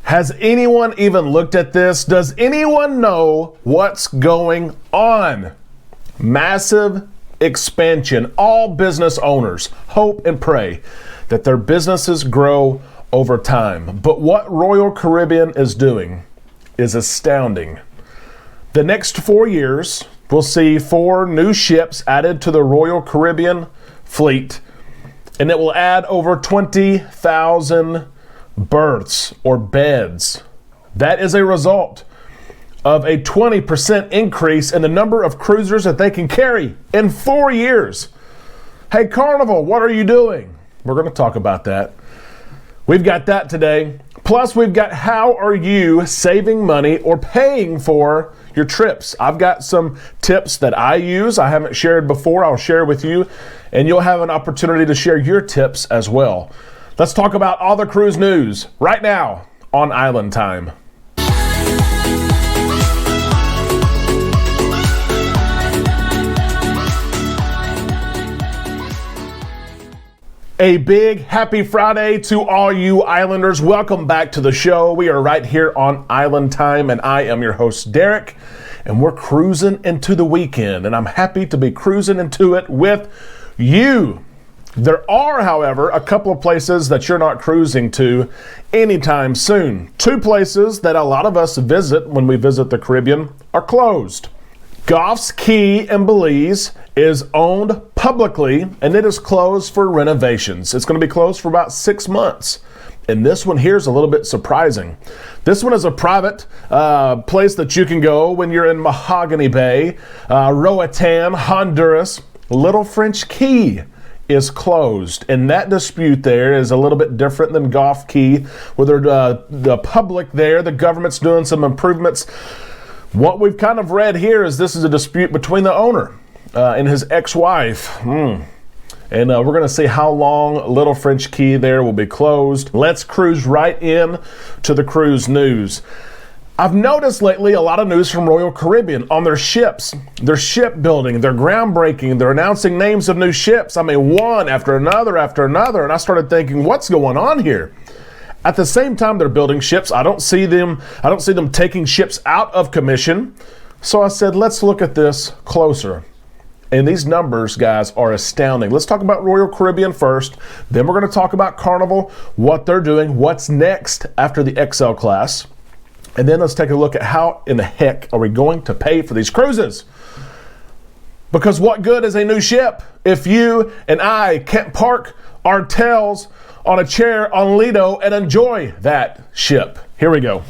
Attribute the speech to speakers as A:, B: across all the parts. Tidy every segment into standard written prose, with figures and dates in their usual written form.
A: Has anyone even looked at this? Does anyone know what's going on? Massive expansion. All business owners hope and pray that their businesses grow over time. But what Royal Caribbean is doing is astounding. The next 4 years, we'll see 4 new ships added to the Royal Caribbean fleet, and it will add over 20,000 berths or beds. That is a result of a 20% increase in the number of cruisers that they can carry in 4 years. Hey, Carnival, what are you doing? We're going to talk about that. We've got that today. Plus, we've got how are you saving money or paying for your trips. I've got some tips that I use. I haven't shared before. I'll share with you, and you'll have an opportunity to share your tips as well. Let's talk about all the cruise news right now on Island Time. A big happy Friday to all you Islanders. Welcome back to the show. We are right here on Island Time, and I am your host, Derek, and we're cruising into the weekend, and I'm happy to be cruising into it with you. There are, however, a couple of places that you're not cruising to anytime soon. 2 places that a lot of us visit when we visit the Caribbean are closed. Goff's Cay in Belize is owned publicly, and it is closed for renovations. It's going to be closed for about 6 months. And this one here is a little bit surprising. This one is a private place that you can go when you're in Mahogany Bay, Roatan, Honduras. Little French Cay is closed, and that dispute there is a little bit different than Goff Cay, where the public there, the government's doing some improvements. What we've kind of read here is this is a dispute between the owner and his ex-wife. And we're going to see how long Little French Cay there will be closed. Let's cruise right in to the cruise news. I've noticed lately a lot of news from Royal Caribbean on their ships. They're shipbuilding, they're groundbreaking, they're announcing names of new ships. I mean, one after another, and I started thinking, what's going on here? At the same time they're building ships, I don't see them taking ships out of commission. So I said, let's look at this closer. And these numbers, guys, are astounding. Let's talk about Royal Caribbean first. Then we're going to talk about Carnival, what they're doing, what's next after the XL class. And then let's take a look at how in the heck are we going to pay for these cruises? Because what good is a new ship if you and I can't park our tails on a chair on Lido and enjoy that ship? Here we go.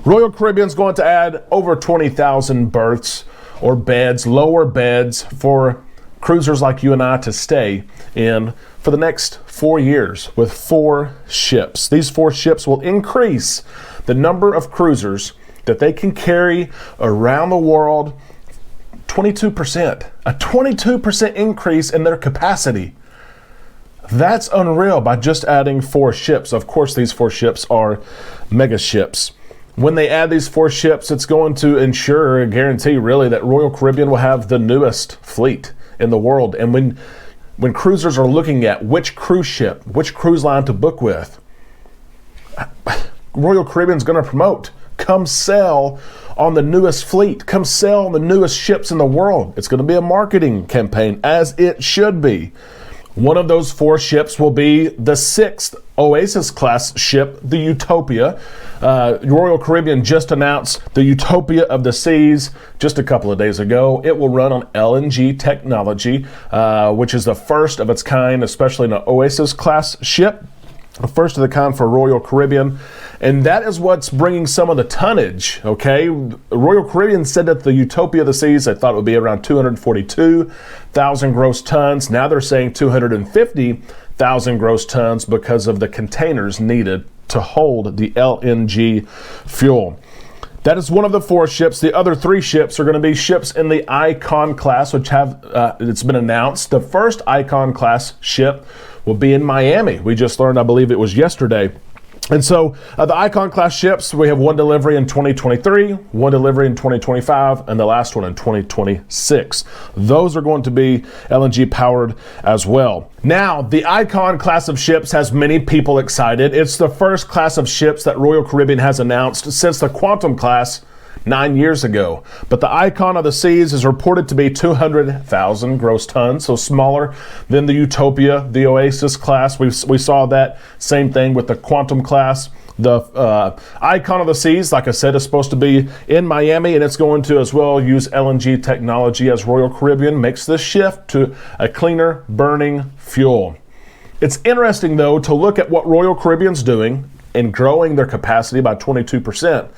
A: Royal Caribbean's going to add over 20,000 berths or beds, lower beds for cruisers like you and I to stay in for the next 4 years with 4 ships. These 4 ships will increase the number of cruisers that they can carry around the world 22%. A 22% increase in their capacity. That's unreal by just adding 4 ships. Of course, these 4 ships are mega ships. When they add these 4 ships, it's going to ensure, guarantee really, that Royal Caribbean will have the newest fleet in the world. And when cruisers are looking at which cruise ship, which cruise line to book with, Royal Caribbean's going to promote, come sail on the newest fleet, come sail on the newest ships in the world. It's going to be a marketing campaign, as it should be. One of those 4 ships will be the 6th Oasis class ship, the Utopia. Royal Caribbean just announced the Utopia of the Seas just a couple of days ago. It will run on LNG technology, which is the first of its kind, especially in an Oasis class ship. The first of the kind for Royal Caribbean. And that is what's bringing some of the tonnage, okay? Royal Caribbean said that the Utopia of the Seas, they thought it would be around 242,000 gross tons. Now they're saying 250,000 gross tons because of the containers needed to hold the LNG fuel. That is one of the 4 ships. The other 3 ships are going to be ships in the Icon class, which it's been announced. The first Icon class ship will be in Miami. We just learned, I believe it was yesterday. And so the Icon class ships, we have one delivery in 2023, one delivery in 2025, and the last one in 2026. Those are going to be LNG powered as well. Now, the Icon class of ships has many people excited. It's the first class of ships that Royal Caribbean has announced since the Quantum class 9 years ago. But the Icon of the Seas is reported to be 200,000 gross tons, so smaller than the Utopia, the Oasis class. We saw that same thing with the Quantum class. The Icon of the Seas, like I said, is supposed to be in Miami, and it's going to as well use LNG technology as Royal Caribbean makes this shift to a cleaner burning fuel. It's interesting, though, to look at what Royal Caribbean's doing in growing their capacity by 22%.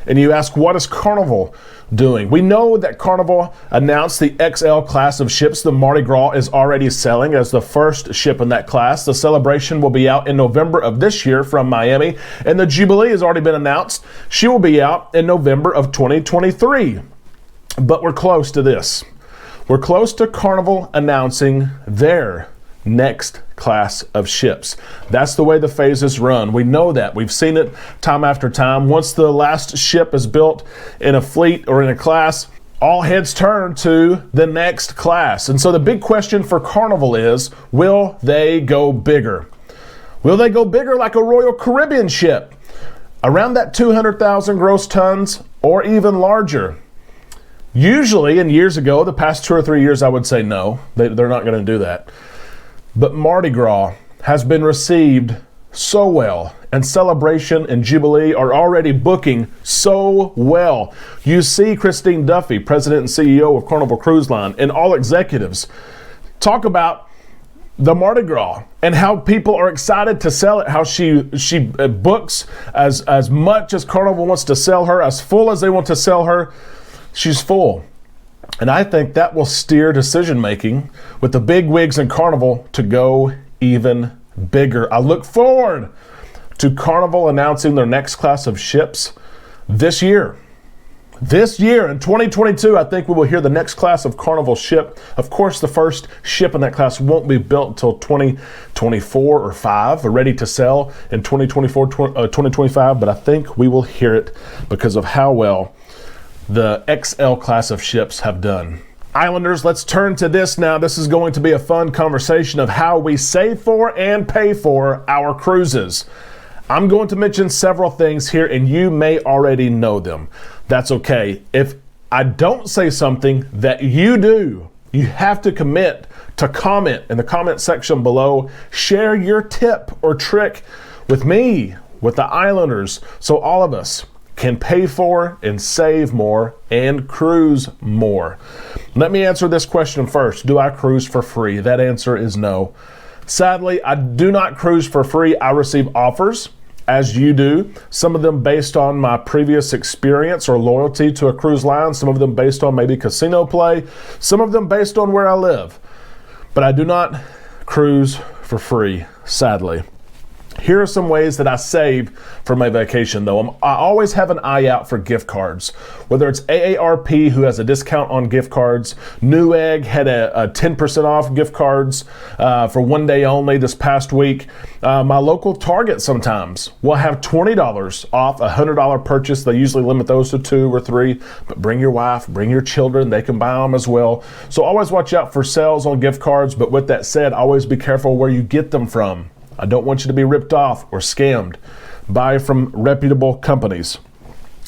A: And you ask, what is Carnival doing? We know that Carnival announced the XL class of ships. The Mardi Gras is already selling as the first ship in that class. The Celebration will be out in November of this year from Miami. And the Jubilee has already been announced. She will be out in November of 2023. But we're close to this. We're close to Carnival announcing their next class of ships. That's the way the phases run. We know that. We've seen it time after time. Once the last ship is built in a fleet or in a class, all heads turn to the next class. And so the big question for Carnival is, will they go bigger? Will they go bigger like a Royal Caribbean ship? Around that 200,000 gross tons or even larger? Usually, and years ago, the past 2 or 3 years, I would say no. They're not going to do that. But Mardi Gras has been received so well, and Celebration and Jubilee are already booking so well. You see Christine Duffy, President and CEO of Carnival Cruise Line, and all executives talk about the Mardi Gras and how people are excited to sell it, how she books as much as Carnival wants to sell her, as full as they want to sell her. She's full. And I think that will steer decision-making with the big wigs in Carnival to go even bigger. I look forward to Carnival announcing their next class of ships this year. This year, in 2022, I think we will hear the next class of Carnival ship. Of course, the first ship in that class won't be built until 2024 or 5, ready to sell in 2025, but I think we will hear it because of how well the XL class of ships have done. Islanders, let's turn to this now. This is going to be a fun conversation of how we save for and pay for our cruises. I'm going to mention several things here, and you may already know them. That's okay. If I don't say something that you do, you have to commit to comment in the comment section below. Share your tip or trick with me, with the Islanders, so all of us can pay for and save more and cruise more. Let me answer this question first. Do I cruise for free? That answer is no. Sadly, I do not cruise for free. I receive offers, as you do, some of them based on my previous experience or loyalty to a cruise line, some of them based on maybe casino play, some of them based on where I live. But I do not cruise for free, sadly. Here are some ways that I save for my vacation, though. I always have an eye out for gift cards, whether it's AARP, who has a discount on gift cards. Newegg had a 10% off gift cards for one day only this past week. My local Target sometimes will have $20 off a $100 purchase. They usually limit those to 2 or 3, but bring your wife, bring your children. They can buy them as well. So always watch out for sales on gift cards, but with that said, always be careful where you get them from. I don't want you to be ripped off or scammed. Buy from reputable companies.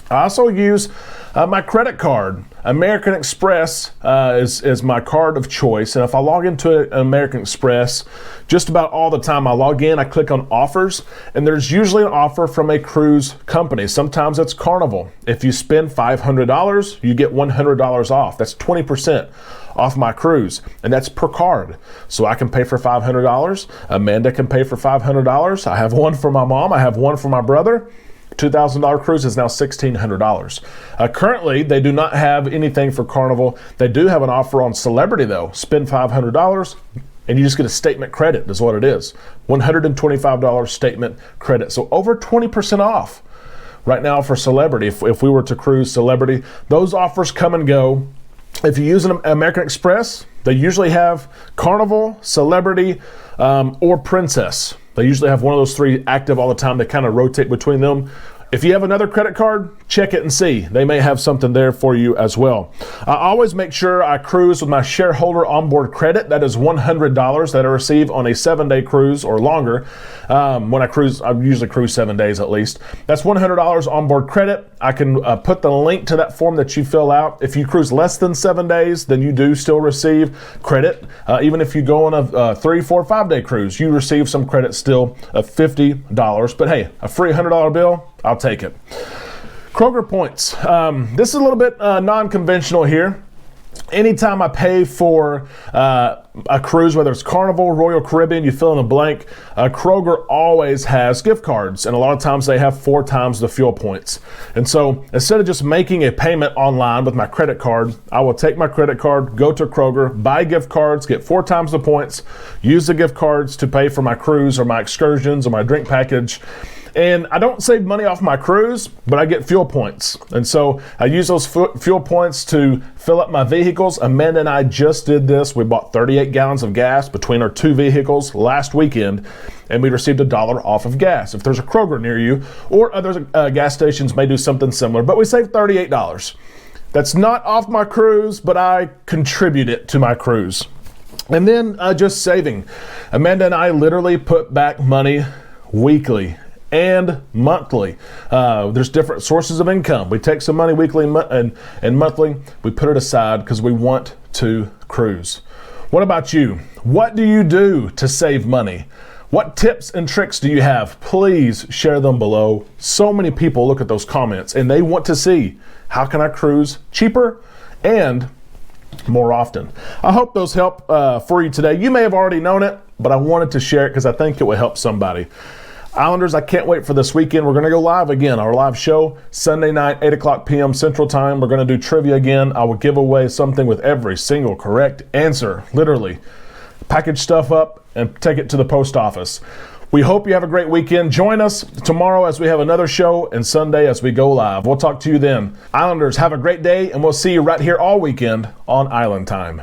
A: I also use my credit card. American Express is my card of choice. And if I log into American Express, just about all the time I log in, I click on offers, and there's usually an offer from a cruise company. Sometimes it's Carnival. If you spend $500, you get $100 off. That's 20% off my cruise, and that's per card. So I can pay for $500. Amanda can pay for $500. I have one for my mom. I have one for my brother. $2,000 cruise is now $1,600. Currently, they do not have anything for Carnival. They do have an offer on Celebrity, though. Spend $500, and you just get a statement credit, is what it is. $125 statement credit. So over 20% off right now for Celebrity. If we were to cruise Celebrity, those offers come and go. If you use an American Express, they usually have Carnival, Celebrity, or Princess. They usually have one of those three active all the time. They kind of rotate between them. If you have another credit card, check it and see. They may have something there for you as well. I always make sure I cruise with my shareholder onboard credit. That is $100 that I receive on a 7-day cruise or longer. When I cruise, I usually cruise 7 days at least. That's $100 onboard credit. I can put the link to that form that you fill out. If you cruise less than 7 days, then you do still receive credit. Even if you go on a 3, 4, 5-day cruise, you receive some credit still of $50. But hey, a free $100 bill, I'll take it. Kroger points. This is a little bit non-conventional here. Anytime I pay for a cruise, whether it's Carnival, Royal Caribbean, you fill in the blank, Kroger always has gift cards, and a lot of times they have 4 times the fuel points. And so instead of just making a payment online with my credit card, I will take my credit card, go to Kroger, buy gift cards, get 4 times the points, use the gift cards to pay for my cruise or my excursions or my drink package. And I don't save money off my cruise, but I get fuel points. And so I use those fuel points to fill up my vehicles. Amanda and I just did this. We bought 38 gallons of gas between our 2 vehicles last weekend, and we received $1 off of gas. If there's a Kroger near you, or other gas stations may do something similar, but we saved $38. That's not off my cruise, but I contribute it to my cruise. And then just saving. Amanda and I literally put back money weekly and monthly. There's different sources of income. We take some money weekly and monthly. We put it aside because we want to cruise. What about you? What do you do to save money? What tips and tricks do you have? Please share them below. So many people look at those comments and they want to see, how can I cruise cheaper and more often? I hope those help for you today. You may have already known it, but I wanted to share it because I think it will help somebody. Islanders, I can't wait for this weekend. We're going to go live again. Our live show, Sunday night, 8 o'clock p.m. Central Time. We're going to do trivia again. I will give away something with every single correct answer. Literally. Package stuff up and take it to the post office. We hope you have a great weekend. Join us tomorrow as we have another show, and Sunday as we go live. We'll talk to you then. Islanders, have a great day, and we'll see you right here all weekend on Island Time.